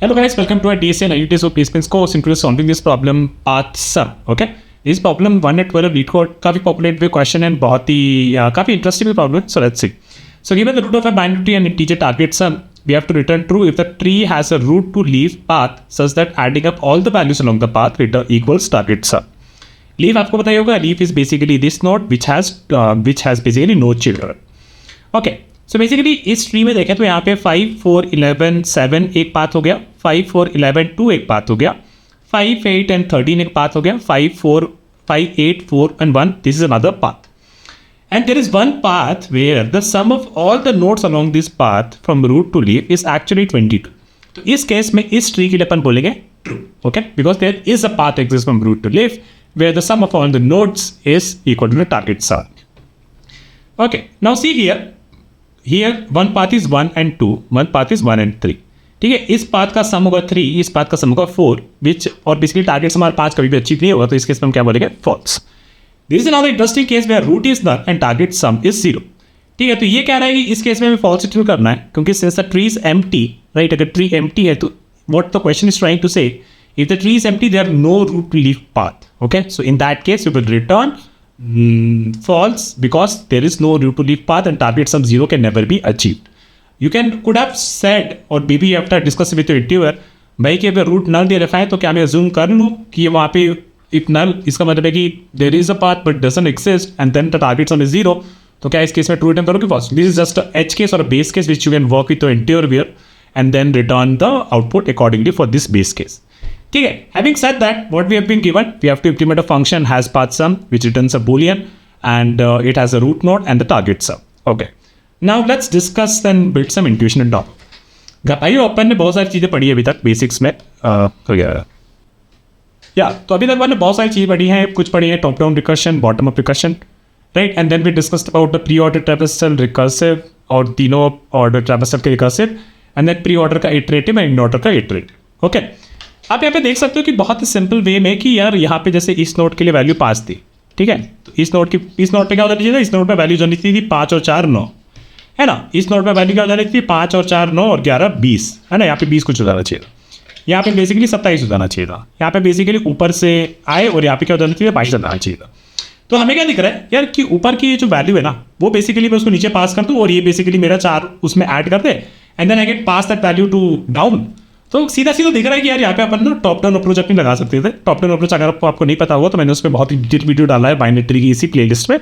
Hello guys, welcome to our DSA and IUT placements course into solving this problem path sum. Okay, this problem 1 at 12 lead code काफी populate भी question है, बहुत ही काफी interesting भी problem. So let's see. So given the root of a binary tree and integer target sum, we have to return true if the tree has a root to leaf path such that adding up all the values along the path return equals target sum. Leaf आपको पता ही होगा, leaf is basically this node which has basically no children. Okay. So basically इस tree में देखें तो यहाँ पे 5, 4, 11, 7 एक पाथ हो गया, 5, 4, 11, 2 एक पाथ हो गया, 5, 8 and 13 एक पाथ हो गया, 5, 4, 5, 8, 4 and 1, this is another path. And there is one path where the sum of all the nodes along this path from root to leaf is actually 22. तो इस केस में इस ट्री के लिए अपन बोलेंगे true, okay? Because there is a path exists from root to leaf where the sum of all the nodes is equal to the target sum. Okay, now see here one path is 1 and 2, one path is 1 and 3. ठीक है, इस path का सम होगा 3, इस path का सम होगा 4, विच और basically target हमारा 5 कभी भी अचीव नहीं होगा, तो इस केस में हम क्या बोलेंगे false. This is another interesting case where root is null and target sum is 0. ठीक है, तो ये कह रहा है कि इस केस में हमें फॉल्स ट्रू करना है, क्योंकि since the tree is empty, right, अगर ट्री एम्प्टी है तो what the question is trying to say, if the tree is empty there are no root to leaf path. Okay, so in that case we will return false because there is no root to leaf path and target sum 0 can never be achieved. You could have said or maybe after discussing with your interviewer, भाई कि अगर root नल दे रखा है तो क्या मैं assume कर लूँ कि वहाँ पे इफ नल, इसका मतलब है कि there is a path but doesn't exist and then the target sum is 0, तो क्या इस केस में ट्रू रिटर्न करोगे false? This is just a edge case और base case which you can work with your interviewer and then return the output accordingly for this base case. ठीक है, having said that, what we have been given, we have to implement a function has path sum which returns a boolean and it has a root node and the target sum. Okay, now let's discuss and build some intuition and top. भाई अपन ने बहुत सारी चीज़ें पढ़ी है अभी तक basics में, तो अभी तक अपन ने बहुत सारी चीज़ें पढ़ी हैं. कुछ पढ़ी है top down recursion, bottom up recursion, right, and then we discussed about the pre order traversal, recursive और तीनों ऑर्डर ट्रैवर्सल के recursive, and then pre order का इटरेटिव एंड इन ऑर्डर का इटरेटिव. ओके, आप यहाँ पे देख सकते हो कि बहुत ही सिंपल वे में कि यार यहाँ पे जैसे इस नोड के लिए वैल्यू 5 थी, ठीक है, तो इस नोड पे क्या होना चाहिए था, इस नोड पे वैल्यू जानी थी 5 और 4 9, है ना. इस नोड पे वैल्यू क्या जानी थी 5 और 4 9 और 11 20, है ना. यहाँ पे 20 कुछ हो जाना चाहिए था, यहाँ पे बेसिकली 27 हो जाना चाहिए था, यहाँ पे बेसिकली ऊपर से आए और यहाँ पे क्या हो जाना चाहिए 22 जाना चाहिए था. तो हमें क्या दिख रहा है यार कि ऊपर की जो वैल्यू है ना वो बेसिकली मैं उसको नीचे पास कर दूँ और ये बेसिकली मेरा 4 उसमें ऐड कर दे and then I get pass that value to down. तो सीधा दिख रहा है कि यार यहाँ पे अपन ना टॉप डाउन अप्रोच अपनी लगा सकते थे. टॉप डाउन अप्रोच अगर आपको नहीं पता हुआ तो मैंने उस पर बहुत ही डिटेल वीडियो डाला है बाइनरी ट्री की इसी प्लेलिस्ट में,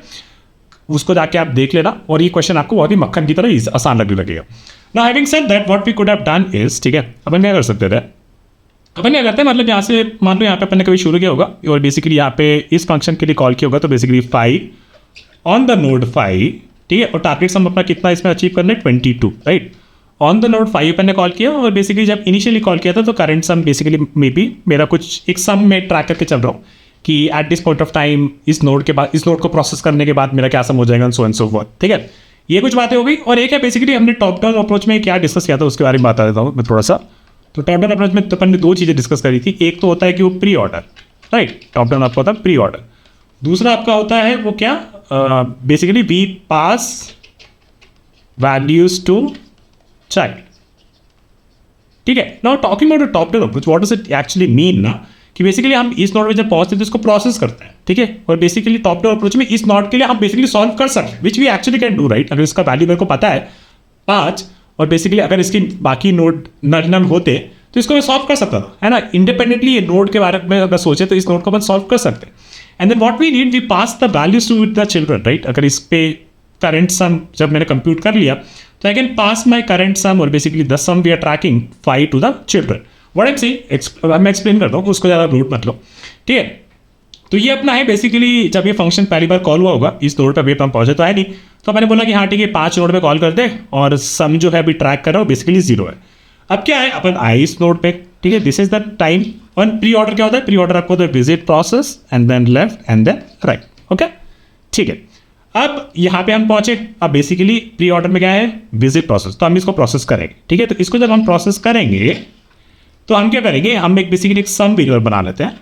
उसको जाके आप देख लेना और ये क्वेश्चन आपको बहुत ही मक्खन की तरह आसान लगने लगेगा. Now having said that what we could have done is, ठीक है, अपन क्या कर सकते थे, अपन क्या करते हैं, मतलब यहाँ से मान लो यहाँ पे अपन ने कभी शुरू किया होगा और बेसिकली यहाँ पे इस फंक्शन के लिए कॉल किया होगा, तो बेसिकली 5 ऑन द नोड 5, ठीक है, और टारगेट सम अपना कितना इसमें अचीव करना है 22, राइट. ऑन द नोड 5 पे ने कॉल किया और बेसिकली जब इनिशियली कॉल किया था तो current some basically may be मेरा कुछ एक सम में ट्रैक करके चल रहा हूँ कि at this point of time इस नोड को प्रोसेस करने के बाद मेरा क्या सम हो जाएगा, सो एंड सो फॉर्थ. ठीक है, ये कुछ बातें हो गई. और एक है बेसिकली हमने टॉप डाउन अप्रोच में क्या डिस्कस किया था उसके बारे में बता देता हूँ मैं थोड़ा सा. तो टॉप डाउन अप्रोच में तो अपन ने 2 चीज़ें डिस्कस करी थी. एक तो होता है कि वो pre order, right, top down आपका होता है प्री ऑर्डर. दूसरा आपका होता है वो क्या, basically we pass values to child. ठीक है, now talking about top down approach, what does it actually mean ना, कि बेसिकली हम इस नोड में जब पहुंचते हैं तो इसको प्रोसेस करते हैं, ठीक है, और बेसिकली टॉप डाउन अप्रोच में इस नोड के लिए हम बेसिकली सॉल्व कर सकते हैं, which we actually can do, right. अगर इसका वैल्यू मेरे को पता है 5 और बेसिकली अगर इसकी बाकी नोड नल होते तो इसको मैं सॉल्व कर सकता था, है ना. इंडिपेंडेंटली ये नोड के बारे में अगर सोचे तो इस नोड को अपन सॉल्व कर सकते हैं. And then what we need, we pass the values to the children, right. अगर इस पे करंट सम जब मैंने कंप्यूट कर लिया तो I can pass my current sum और basically the sum we are tracking 5 to the children. What I am saying, मैं एक्सप्लेन करता हूँ, उसको ज़्यादा रूट मत लो, ठीक है. तो ये अपना है बेसिकली जब ये फंक्शन पहली बार कॉल हुआ होगा इस नोड पर अभी हम पहुंचे तो है नहीं, तो मैंने बोला कि हाँ ठीक है 5 नोड पे कॉल कर दे और सम जो है अभी ट्रैक कर रहा हूँ बेसिकली 0 है. अब क्या है, अपन आए इस नोड पे, ठीक है, this is the time. One pre order क्या होता है, प्री ऑर्डर आपको होता है visit process and then left and then right. Okay, ठीक है. अब यहाँ पे हम पहुंचे, अब बेसिकली प्री ऑर्डर में क्या है विजिट प्रोसेस, तो हम इसको प्रोसेस करेंगे, ठीक है. तो इसको जब हम प्रोसेस करेंगे तो हम क्या करेंगे, हम एक बेसिकली एक सम वेरिएबल बना लेते हैं,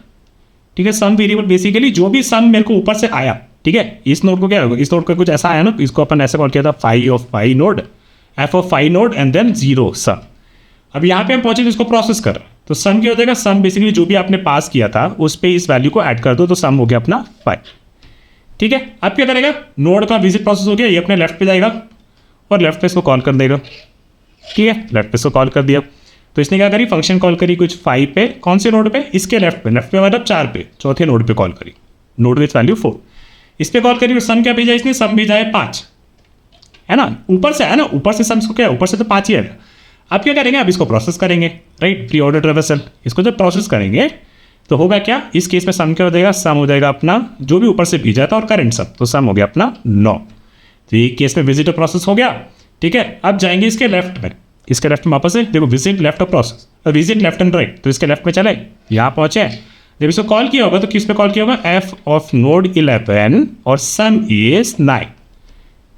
ठीक है. सम वेरिएबल बेसिकली जो भी सम मेरे को ऊपर से आया, ठीक है, इस नोड को क्या होगा, इस नोड का कुछ ऐसा आया ना, इसको अपन ऐसे कॉल किया था 5 of 5 node, f of 5 node and then 0 sum. अब यहाँ पे हम पहुंचे तो इसको प्रोसेस कर रहे हैं, तो सम क्या हो जाएगा, सम बेसिकली जो भी आपने पास किया था उस पे इस वैल्यू को ऐड कर दो, तो सम हो गया अपना 5। ठीक है, अब क्या करेगा, नोड का विजिट प्रोसेस हो गया, ये अपने लेफ्ट पे जाएगा और लेफ्ट पे इसको कॉल कर देगा। ठीक है, लेफ्ट पे इसको कॉल कर दिया, तो इसने क्या करी, फंक्शन कॉल करी कुछ 5 पे, कौन से नोड पे, इसके लेफ्ट पे मतलब 4 पे, चौथे नोड पे कॉल करी, नोड विथ वैल्यू 4, इस पे कॉल करी, सम क्या भेजा इसने, सम भेजा है 5, है ना, ऊपर से है ना, ऊपर से सम क्या है, ऊपर से तो 5 ही है। अब क्या करेंगे, अब इसको प्रोसेस करेंगे, राइट, प्री ऑर्डर ट्रेवर्सल, इसको जब प्रोसेस करेंगे तो होगा क्या, इस केस में सम क्या हो जाएगा, सम हो जाएगा अपना जो भी ऊपर से भेजा था और करंट सम, तो सम हो गया अपना 9। तो ये केस में विजिट और प्रोसेस हो गया। ठीक है, अब जाएंगे इसके लेफ्ट में, इसके लेफ्ट में वापस से देखो, विजिट लेफ्ट और process, visit left and right, तो इसके लेफ्ट में चले, यहाँ पहुंचे, जब इसको कॉल किया होगा तो किस पे कॉल किया होगा, एफ ऑफ नोड 11 और सम इज 9,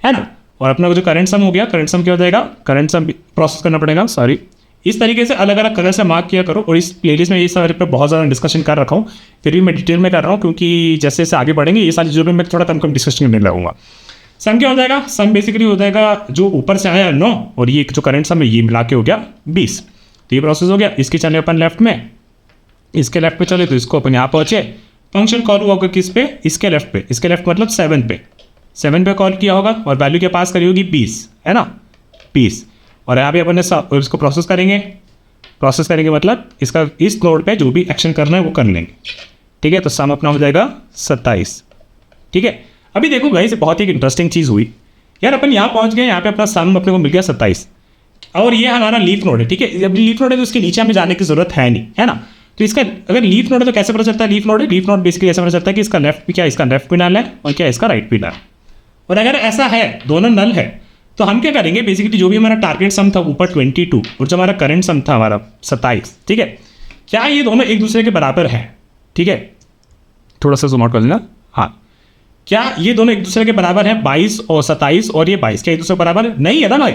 है ना, और अपना जो करंट सम हो गया, करंट सम क्या हो जाएगा, करंट सम प्रोसेस करना पड़ेगा, सॉरी, इस तरीके से अलग अलग कलर से मार्क किया करो। और इस प्लेलिस्ट में ये सारे पे बहुत ज़्यादा डिस्कशन कर रखा हूँ, फिर भी मैं डिटेल में कर रहा हूँ क्योंकि जैसे जैसे आगे बढ़ेंगे ये सारी चीज़ों पर मैं थोड़ा कम डिस्कशन करने लगूंगा। सम क्या हो जाएगा, सम बेसिकली हो जाएगा जो ऊपर से आया 9 और ये जो करंट सम है ये मिला के हो गया 20, तो ये प्रोसेस हो गया। इसके चले अपन लेफ्ट में, इसके लेफ्ट पे चले तो इसको अपन यहाँ पहुँचे, फंक्शन कॉल हुआ होगा किस पे, इसके लेफ्ट पे, इसके लेफ्ट मतलब 7 पे कॉल किया होगा और वैल्यू के पास करी होगी 20, है ना, 20, और यहाँ पे अपन ने इसको प्रोसेस करेंगे मतलब इसका इस नोड पे जो भी एक्शन करना है वो कर लेंगे। ठीक है, तो सम अपना हो जाएगा 27। ठीक है, अभी देखो गाइस बहुत ही इंटरेस्टिंग चीज़ हुई यार, अपन यहाँ पहुँच गए, यहाँ पे अपना सम अपने को मिल गया 27 और ये हमारा लीफ नोड है। ठीक है, जब लीफ नोड है तो उसके नीचे हमें जाने की जरूरत है नहीं, है ना, तो इसका अगर लीफ नोड है तो कैसे पता चलता है लीफ नोड है, लीफ नोड बेसिकली ऐसे पता चलता है कि इसका लेफ्ट भी क्या, इसका लेफ्ट भी नल है और क्या इसका राइट भी नल है। और अगर ऐसा है दोनों नल है तो हम क्या करेंगे, बेसिकली जो भी हमारा टारगेट सम था ऊपर 22 और जो हमारा करंट सम था हमारा 27, ठीक है, क्या ये दोनों एक दूसरे के बराबर है। ठीक है, थोड़ा सा जूम आउट कर लेना, हाँ, क्या ये दोनों एक दूसरे के बराबर है, 22 और 27 और ये 22 क्या एक दूसरे के बराबर है, नहीं है ना भाई।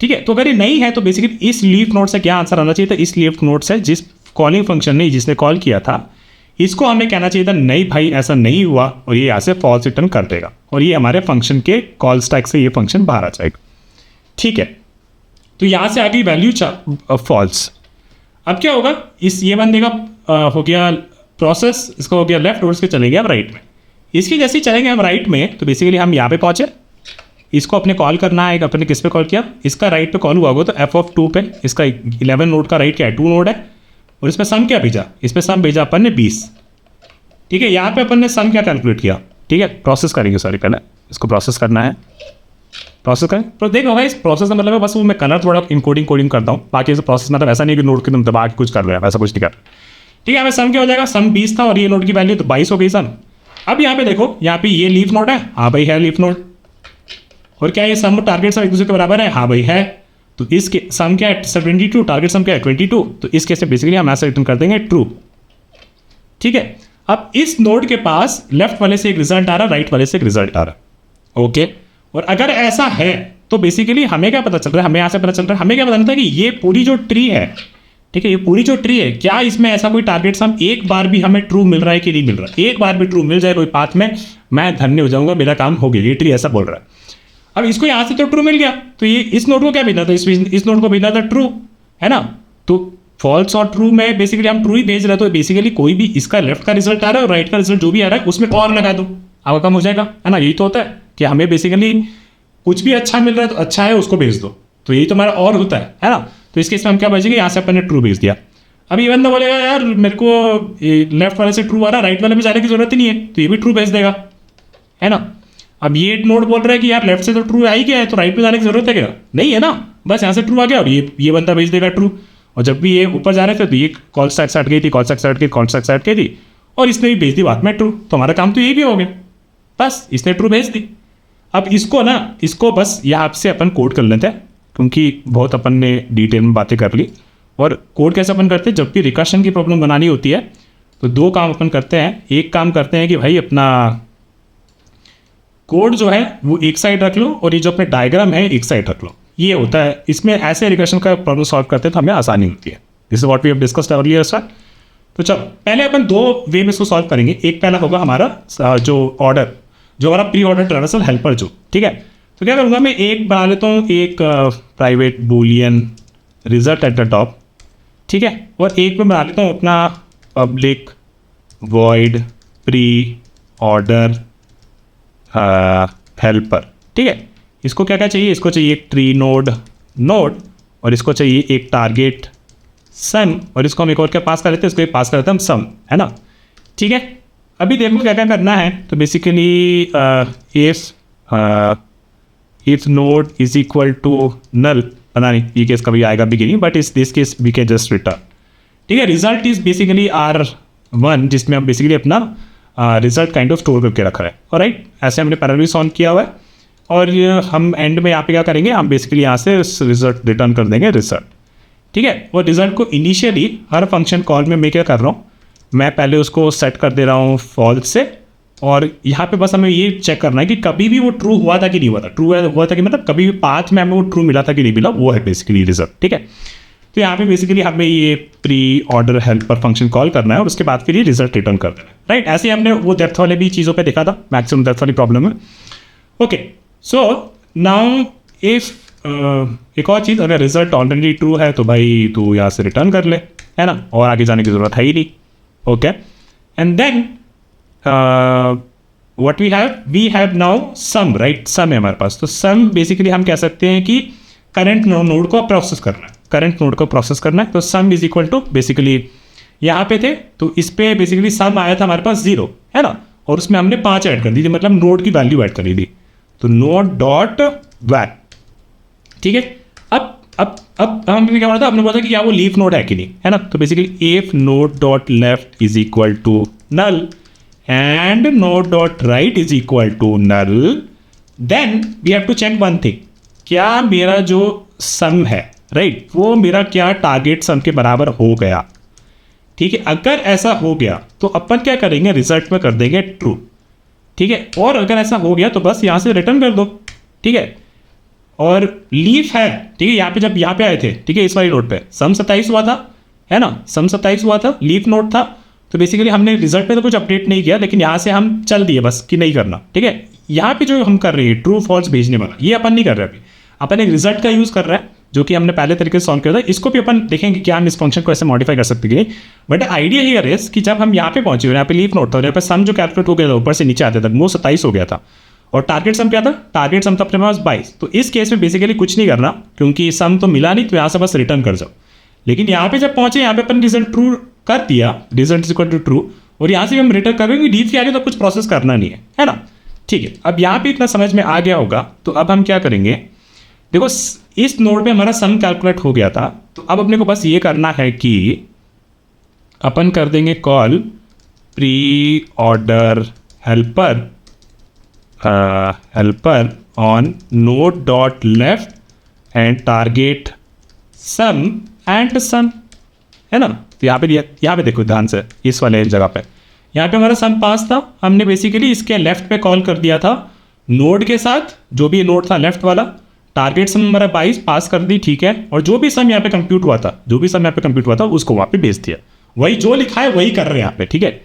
ठीक है, तो अगर ये नहीं है तो बेसिकली इस लीफ नोड से क्या आंसर आना चाहिए था, इस लीफ नोड से जिस कॉलिंग फंक्शन ने जिसने कॉल किया था इसको हमें कहना चाहिए था नहीं भाई ऐसा नहीं हुआ, और ये यहाँ से फॉल्स रिटर्न कर देगा और ये हमारे फंक्शन के कॉल स्टैक से ये फंक्शन बाहर आ जाएगा। ठीक है, तो यहाँ से आ गई वैल्यू फॉल्स। अब क्या होगा, इस ये बन देगा हो गया प्रोसेस, इसका हो गया लेफ्ट और इसके चलेंगे अब राइट में। इसकी जैसे ही चलेंगे हम राइट में तो बेसिकली हम यहाँ पे पहुँचे, इसको अपने कॉल करना है, अपने किस पे कॉल किया, इसका राइट पे कॉल हुआ होगा तो एफ ऑफ 2 पे, इसका 11 नोड का राइट क्या है 2 नोड है और इसमें सम क्या भेजा, इस पर सम भेजा अपन ने 20। ठीक है, यहाँ पे अपन ने सम क्या कैलकुलेट किया। ठीक है, प्रोसेस करेंगे, सॉरी पहले इसको प्रोसेस करना है, प्रोसेस करें तो देखो भाई इस प्रोसेस का मतलब है बस वो मैं कलर थोड़ा इनकोडिंग कोडिंग करता हूँ, बाकी इस प्रोसेस मतलब ऐसा नहीं कि नोट के तुम दबा के कुछ कर रहे हैं, वैसा कुछ नहीं कर रहे। ठीक है, हमें सम क्या हो जाएगा, सम 20 था और ये नोट की वैल्यू तो 22 हो गई सम। अब यहाँ पे देखो, यहाँ पे ये लीफ नोड है, हाँ भाई है लीफ नोड, और क्या ये सम टारगेट सम एक दूसरे के बराबर है, हाँ भाई है, तो इसके सम क्या है 72, टारगेट सम क्या है 22, तो इस केस में बेसिकली हम ऐसा रिटर्न कर देंगे ट्रू। ठीक है, अब इस नोड के पास लेफ्ट वाले से एक रिजल्ट आ रहा, राइट वाले से एक रिजल्ट आ रहा। ओके, और अगर ऐसा है तो बेसिकली हमें क्या पता चल रहा है, हमें यहाँ से पता चल रहा है, हमें क्या पता चलता है कि ये पूरी जो ट्री है, ठीक है, ये पूरी जो ट्री है क्या इसमें ऐसा कोई टारगेट सम एक बार भी हमें ट्रू मिल रहा है कि नहीं मिल रहा है। एक बार भी ट्रू मिल जाए कोई पाथ में मैं धन्य हो जाऊंगा, मेरा काम हो गया, ये ट्री ऐसा बोल रहा है। अब इसको यहाँ से तो ट्रू मिल गया, तो ये इस नोड को क्या भेजना था, इस नोड को भेजना था ट्रू, है ना, तो फॉल्स और ट्रू में बेसिकली हम ट्रू ही भेज रहे हैं, तो बेसिकली कोई भी इसका लेफ्ट का रिजल्ट आ रहा है और राइट का रिजल्ट जो भी आ रहा है उसमें और लगा दो, आपका काम हो जाएगा, है ना। यही तो होता है कि हमें बेसिकली कुछ भी अच्छा मिल रहा है तो अच्छा है उसको भेज दो, तो यही तो हमारा और होता है ना। तो इस केस में हम क्या भेजेंगे, यहाँ से अपन ने ट्रू भेज दिया। अब ये बंदा बोलेगा यार मेरे को लेफ्ट वाले से ट्रू आ रहा, राइट वाले में जाने की जरूरत ही नहीं है, तो ये भी ट्रू भेज देगा, है ना। अब ये नोड बोल रहा है कि यार लेफ्ट से तो ट्रू आ ही गया है, तो राइट पे जाने की जरूरत है क्या, नहीं है ना, बस यहाँ से ट्रू आ गया और ये बंदा भेज देगा ट्रू। और जब भी ये ऊपर जा रहे थे तो ये कॉल स्टैक से हट गई थी, कॉल स्टैक से हट गई, कॉल स्टैक से हट गई थी और इसने भी भेज दी बाद में ट्रू, तो हमारा काम तो यही भी हो गया, बस इसने ट्रू भेज दी। अब इसको बस यहाँ से अपन कोड कर लेते हैं क्योंकि बहुत अपन ने डिटेल में बातें कर ली। और कोड कैसे अपन करते हैं, जब भी रिकर्शन की प्रॉब्लम बनानी होती है तो दो काम अपन करते हैं। एक काम करते हैं कि भाई अपना कोड जो है वो एक साइड रख लो और ये जो अपने डायग्राम है एक साइड रख लो, ये होता है। इसमें ऐसे रिकर्शन का प्रॉब्लम सॉल्व करते हैं तो हमें आसानी होती है। This is what we have discussed earlier sir. तो चलो पहले अपन दो वे में इसको सॉल्व करेंगे। एक पहला होगा हमारा जो ऑर्डर, जो हमारा प्री ऑर्डर ट्रावर्सल हेल्पर जो, ठीक है। तो क्या करूँगा मैं एक बना लेता हूँ, एक private Boolean result at the top, ठीक है। और एक मैं बना लेता हूँ अपना public void pre order helper, ठीक है। इसको क्या क्या चाहिए, इसको चाहिए एक ट्री नोड नोड, और इसको चाहिए एक टारगेट सन, और इसको हम एक और क्या पास कर लेते हैं, इसको एक पास कर लेते हैं हम सम, है ना, ठीक है। अभी देखो क्या क्या करना है, तो basically if node is equal to null, पता नहीं ये केस कभी आएगा भी कि नहीं, बट इस this case we can just return, ठीक है। रिजल्ट इज बेसिकली R1, जिसमें हम बेसिकली अपना रिजल्ट काइंड ऑफ स्टोर करके रखा है, ऑलराइट। ऐसे हमने पैरेलली सॉल्व किया हुआ है, और हम एंड में यहाँ पे क्या करेंगे, हम बेसिकली यहाँ से रिजल्ट रिटर्न कर देंगे रिजल्ट, ठीक है। और रिजल्ट को इनिशियली हर फंक्शन कॉल में मैं क्या कर रहा हूँ, मैं पहले उसको सेट कर दे रहा हूँ फॉल्स से, और यहाँ पे बस हमें ये चेक करना है कि कभी भी वो ट्रू हुआ था कि नहीं हुआ था, ट्रू हुआ था कि मतलब कभी भी पाथ में हमें वो ट्रू मिला था कि नहीं मिला, वो है बेसिकली रिजल्ट, ठीक है। तो यहाँ पे बेसिकली हमें ये pre order helper function call करना है, और उसके बाद फिर ये रिजल्ट रिटर्न कर देना है, राइट। ऐसे ही हमने वो डेप्थ वाले भी चीज़ों पे देखा था, मैक्सिमम डेप्थ वाली प्रॉब्लम है, ओके। सो नाउ इफ एक और चीज़, अगर रिजल्ट ऑलरेडी ट्रू है तो भाई तू यहाँ से रिटर्न कर ले, है ना, और आगे जाने की ज़रूरत है ही नहीं, okay. And then what we have now sum, right, sum है हमारे पास। तो सम बेसिकली हम कह सकते हैं कि करंट नोड को प्रोसेस करना है, करंट नोड को प्रोसेस करना है। तो sum is equal to basically यहाँ पे थे, तो इस पे बेसिकली सम आया था हमारे पास 0, है ना, और उसमें हमने 5 ऐड कर दी थी, मतलब नोड की वैल्यू ऐड करी थी, तो नोड डॉट वैट, ठीक है। अब हमने क्या बोला था, हमने बोला था कि क्या वो लीफ नोड है कि नहीं, है ना। तो basically if node dot left is equal to null and node dot right is equal to null, then we have to check one thing, क्या मेरा जो सम है, राइट, वो मेरा क्या टारगेट सम के बराबर हो गया, ठीक है। अगर ऐसा हो गया तो अपन क्या करेंगे, रिजल्ट में कर देंगे ट्रू, ठीक है। और अगर ऐसा हो गया तो बस यहाँ से रिटर्न कर दो, ठीक है। और लीफ है, ठीक है, यहाँ पे जब यहाँ पे आए थे, ठीक है, इस वाली नोट पे सम 27 हुआ था, है ना, सम 27 हुआ था, लीफ नोट था। तो बेसिकली हमने रिजल्ट पे तो कुछ अपडेट नहीं किया, लेकिन यहाँ से हम चल दिए बस कि नहीं करना, ठीक है। यहाँ पे जो हम कर रहे हैं ट्रू फॉल्स भेजने वाला, ये अपन नहीं कर रहे, अभी अपन एक रिजल्ट का यूज़ कर रहे हैं, जो कि हमने पहले तरीके से सॉल्व किया था। इसको भी अपन देखेंगे क्या हम इस फंक्शन को ऐसे मॉडिफाई कर सकते हैं, बट आइडिया हियर इज कि जब हम यहाँ पे पहुंचे, यहाँ पे लीफ नोट था, यहाँ पे सम जो कैलकुलेट हो गया था ऊपर से नीचे आते तक वो 27 हो गया था, और टारगेट सम क्या था, टारगेट सम था अपने पास 22। तो इस केस में बेसिकली कुछ नहीं करना, क्योंकि सम तो मिला नहीं, तो यहाँ से बस रिटर्न कर जाओ। लेकिन यहाँ पे जब पहुंचे, यहाँ पे अपन रिजल्ट ट्रू कर दिया, result is equal to true, और यहाँ से हम रिटर्न करेंगे, लीफ के आगे तो कुछ प्रोसेस करना नहीं है ना, ठीक है। अब यहाँ पे इतना समझ में आ गया होगा, तो अब हम क्या करेंगे, देखो इस नोड पे हमारा सम कैलकुलेट हो गया था, तो अब अपने को बस ये करना है कि अपन कर देंगे call pre order helper on node dot left and target sum and sum, है ना। तो यहाँ पे देखो ध्यान से, इस वाले जगह पे यहाँ पे हमारा सम पास था, हमने बेसिकली इसके लेफ्ट पे कॉल कर दिया था नोड के साथ, जो भी नोड था लेफ्ट वाला, टारगेट सम हमारा 22 पास कर दी, ठीक है। और जो भी सम यहाँ पे कंप्यूट हुआ था, उसको वहाँ पे भेज दिया, वही जो लिखा है वही कर रहे हैं यहाँ पे, ठीक है।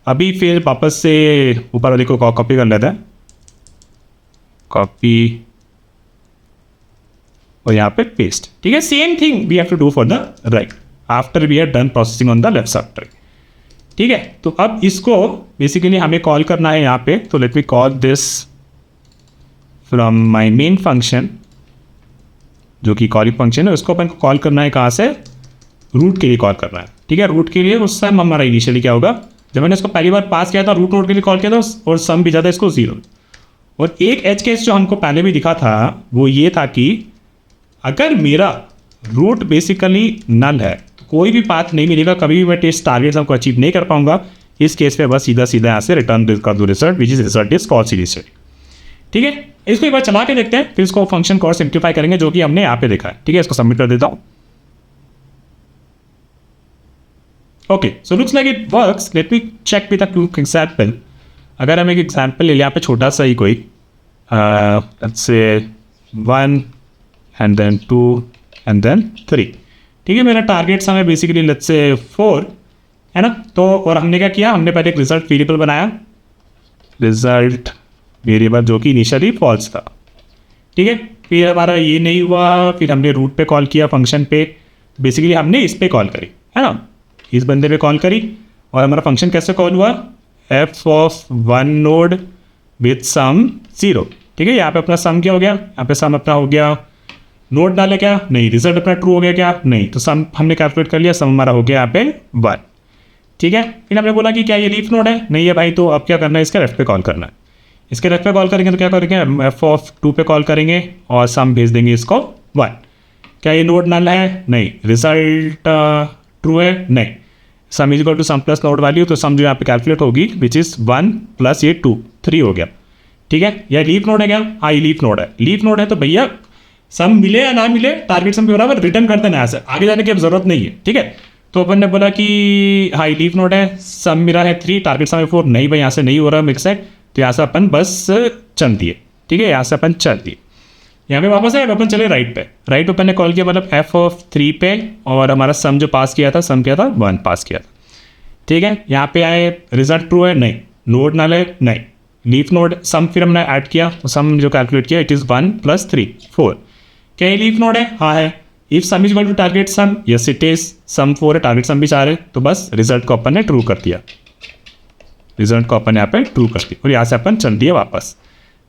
अभी फिर वापस से ऊपर वाले को कॉपी कर लेते हैं, कॉपी और यहाँ पे पेस्ट, ठीक है। Same thing we have to do for the right after we are done processing on the left side, ठीक है। तो अब इसको बेसिकली हमें कॉल करना है यहाँ पे, तो let me call this from my main function, जो कि कॉलिंग फंक्शन है, उसको अपन को कॉल करना है कहाँ से, रूट के लिए कॉल करना है, ठीक है। रूट के लिए उस टाइम हमारा इनिशियली क्या होगा, जब मैंने इसको पहली बार पास किया था, रूट नोड के लिए कॉल किया था, और सम भी जाता है इसको 0। और एक एज केस जो हमको पहले भी दिखा था, वो ये था कि अगर मेरा रूट बेसिकली नल है तो कोई भी पाथ नहीं मिलेगा, कभी भी मैं टेस्ट टारगेट हमको अचीव नहीं कर पाऊंगा। इस केस पे बस सीधा यहाँ से रिटर्न कर दो result, which is result is false initially, ठीक है। इसको एक बार चला के देखते हैं, फिर इसको फंक्शन को और सिंप्लीफाई करेंगे, जो कि हमने यहाँ पे देखा है, ठीक है। इसको सबमिट कर देता हूँ, okay. So looks like it works, let me check with a quick example. अगर हम एक एग्जांपल ले लिया यहाँ पे छोटा सा ही कोई, let's say 1 and then 2 and then 3, ठीक है। मेरा टारगेट सम है बेसिकली लेट्स से 4, है ना। तो और हमने क्या किया, हमने पहले एक रिजल्ट वेरिएबल बनाया, रिजल्ट वेरिएबल जो कि इनिशियली फॉल्स था, ठीक है। फिर हमारा ये नहीं हुआ, फिर हमने रूट पे कॉल किया फंक्शन पे, तो बेसिकली हमने इस पे कॉल करी, है ना, इस बंदे पे कॉल करी और हमारा फंक्शन कैसे कॉल हुआ, F of one node with sum 0। ठीक है, यहाँ पे अपना सम क्या हो गया, यहाँ पे सम अपना हो गया, नोड डाले क्या, नहीं, रिजल्ट अपना ट्रू हो गया क्या, नहीं, तो सम हमने कैलकुलेट कर लिया, सम हमारा हो गया यहाँ पे 1। ठीक है, फिर हमने बोला कि क्या ये लीफ नोड है, नहीं है भाई, तो अब क्या करना है, इसके लेफ्ट पे कॉल करना है। इसके लेफ्ट पे कॉल करेंगे तो क्या करेंगे, एफ ऑफ 2 पे कॉल करेंगे और सम भेज देंगे इसको 1। क्या ये नोड नल है, नहीं, रिजल्ट ट्रू है, नहीं, sum is equal to sum plus node value, तो सम जो यहाँ पे कैलकुलेट होगी विच इज़ 1 प्लस ये 2, 3 हो गया। ठीक है, यह लीफ नोड है क्या, हाँ ये लीफ नोड है। लीफ नोड है तो भैया सम मिले या ना मिले, टारगेट सम के बराबर रिटर्न कर देना है, आगे जाने की अब जरूरत नहीं है। ठीक है, तो अपन ने बोला कि हाँ लीफ नोड है, सम मिला है 3, टारगेट सम है 4, नहीं भाई यहाँ से नहीं हो रहा मिक्स है, तो यहाँ से अपन बस चल दिए। ठीक है, यहाँ से अपन चल दिए, यहाँ पे वापस आए, अपन चले राइट पे। राइट अपन ने कॉल किया मतलब एफ ऑफ 3 पे, और हमारा सम जो पास किया था, सम किया था 1 पास किया था। ठीक है, यहाँ पे आए, रिजल्ट ट्रू है, नहीं, नोड नल है, नहीं, लीफ नोड, सम फिर हमने ऐड किया, तो सम जो कैलकुलेट किया इट इज़ 1 प्लस 3, 4। क्या ये लीफ नोड है, हाँ है। If sum is equal to target sum, yes it is, sum 4 है, टारगेट सम भी 4 है, तो बस रिजल्ट को अपन ने ट्रू कर दिया, रिजल्ट को अपन यहाँ पे ट्रू कर दिया और यहाँ से अपन चल दिए वापस।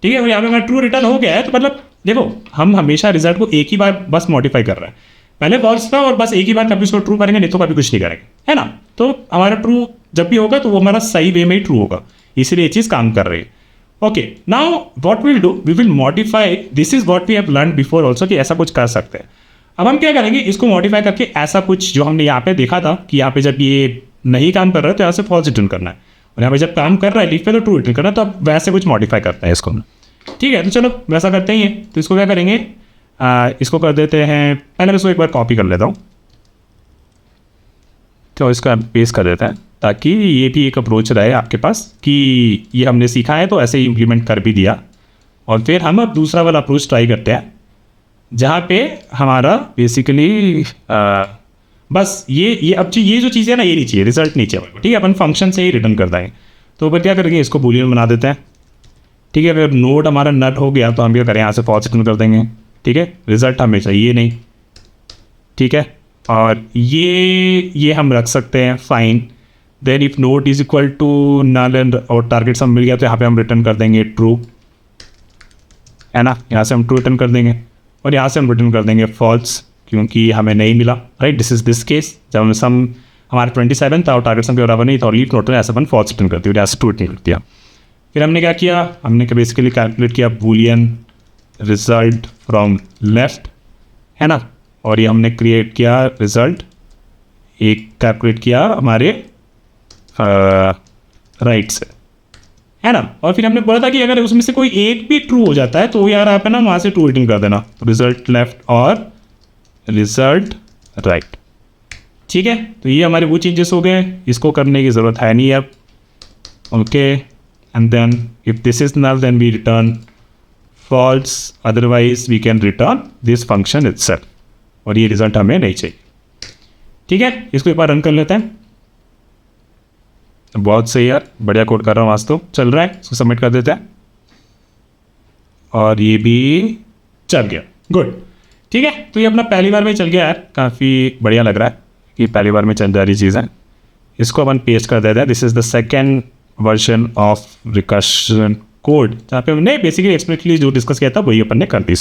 ठीक है, और यहाँ पे हमारा ट्रू रिटर्न हो गया है, तो मतलब देखो हम हमेशा रिजल्ट को एक ही बार बस मॉडिफाई कर रहे हैं, पहले फॉल्स था और बस एक ही बार कभी उसको ट्रू करेंगे, नहीं तो कभी कुछ नहीं करेंगे, है ना। तो हमारा ट्रू जब भी होगा तो वो हमारा सही वे में ही ट्रू होगा, इसीलिए ये चीज़ काम कर रही है। Okay, now what will do, we will modify, this is what we have learn before also कि ऐसा कुछ कर सकते हैं। अब हम क्या करेंगे, इसको मॉडिफाई करके ऐसा कुछ जो हमने यहाँ पे देखा था कि यहाँ पे जब ये नहीं काम कर रहा है तो यहाँ से फॉल्स रिटर्न करना है, और यहाँ पे जब काम कर रहा है लीफ पे तो ट्रू रिटर्न करना है, तो अब वैसे कुछ मॉडिफाई करते हैं इसको। ठीक है, तो चलो वैसा करते ही हैं। तो इसको क्या करेंगे, इसको कर देते हैं, पहले मैं इसको एक बार कॉपी कर लेता हूँ, तो इसका पेस्ट कर देते हैं ताकि ये भी एक अप्रोच रहे आपके पास कि ये हमने सीखा है तो ऐसे ही इम्प्लीमेंट कर भी दिया। और फिर हम अब दूसरा वाला अप्रोच ट्राई करते हैं जहाँ पे हमारा बेसिकली बस ये अब ये जो चीज़ें ना ये नहीं चाहिए, रिजल्ट नहीं चाहिए। ठीक है, अपन फंक्शन से ही रिटर्न कर देंगे। तो ऊपर क्या करेंगे, इसको बूलियन बना देते हैं। ठीक है, अगर नोड हमारा नट हो गया तो हम क्या करें, यहाँ से फॉल्स रिटर्न कर देंगे। ठीक है, रिजल्ट हमें चाहिए नहीं। ठीक है, और ये हम रख सकते हैं fine. Then if node is equal to null and और टारगेट सम मिल गया तो यहाँ पे हम रिटर्न कर देंगे ट्रू, है ना। यहाँ से हम ट्रू रिटर्न कर देंगे और यहाँ से हम रिटर्न कर देंगे फॉल्स क्योंकि हमें नहीं मिला। Right, this is this case जब हम सम हमारा 27 था और टारगेट सम के बराबर नहीं था और लीफ नोट में ऐसा अपन फॉल्स रिटर्न करती और यहाँ से ट्रू रिटर्न कर दिया। फिर हमने क्या किया, हमने बेसिकली कैलकुलेट किया बूलियन रिजल्ट फ्रॉम लेफ्ट, है ना, और ये हमने क्रिएट किया रिजल्ट एक कैलकुलेट किया हमारे राइट से, है ना। और फिर हमने बोला था कि अगर उसमें से कोई एक भी ट्रू हो जाता है तो यार आप है ना वहाँ से ट्रू रिटर्न कर देना, रिजल्ट लेफ्ट और रिजल्ट राइट। ठीक है, तो ये हमारे वो चेंजेस हो गए, इसको करने की ज़रूरत है नहीं अब। Okay, and then if this is null then we return false, otherwise we can return this function itself, और ये रिजल्ट हमें नहीं चाहिए। ठीक है, इसको एक बार रन कर लेते हैं। बहुत सही यार, बढ़िया कोड कर रहा हूँ आज तो, चल रहा है। इसको सबमिट कर देते हैं और ये भी चल गया, गुड। ठीक है, तो ये अपना पहली बार में चल गया यार, काफ़ी बढ़िया लग रहा है कि पहली बार में चल जा रही चीज़ है। इसको अपन पेस्ट कर देते हैं। This is the second version of recursion code जहाँ पे हमने बेसिकली एक्सप्लिसिटली जो डिस्कस किया था वही अपन ने कर दी।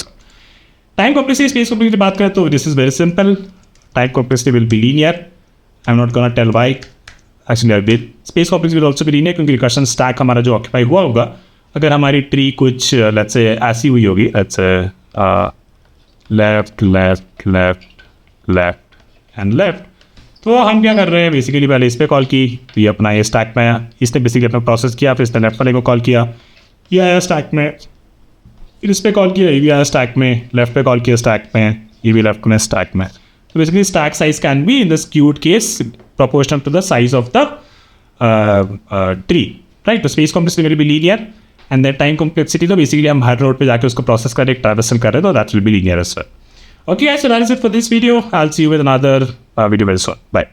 टाइम कॉम्प्लेक्सिटी स्पेस कॉम्प्लेक्सिटी की बात करें तो this is very simple, time complexity will be linear, I am not gonna tell why, actually I will. Space complexity will also be linear क्योंकि रिकर्शन स्टैक हमारा जो ऑक्यूपाई हुआ होगा, अगर हमारी ट्री कुछ लेट्स से ऐसी हुई होगी, let's say left left left left and left, तो हम क्या कर रहे हैं बेसिकली पहले इस पर कॉल की तो ये अपना ये स्टैक में आया, इसने बेसिकली अपना प्रोसेस किया, फिर इसने लेफ्ट वाले को कॉल किया, ये आया स्टैक में, फिर इस पर कॉल किया, ये भी आया स्टैक में, लेफ्ट पे कॉल किया स्टैक में, ये भी लेफ्ट में स्टैक में। तो basically stack size can be in the skewed case proportional to the size of the tree, right? तो space complexity will be linear and then time complexity तो basically हम हर node पे जाके उसको process कर एक traversal कर रहे हैं तो that will be linear as well. Okay guys, so that is it for this video. I'll see you with another video very soon. Bye.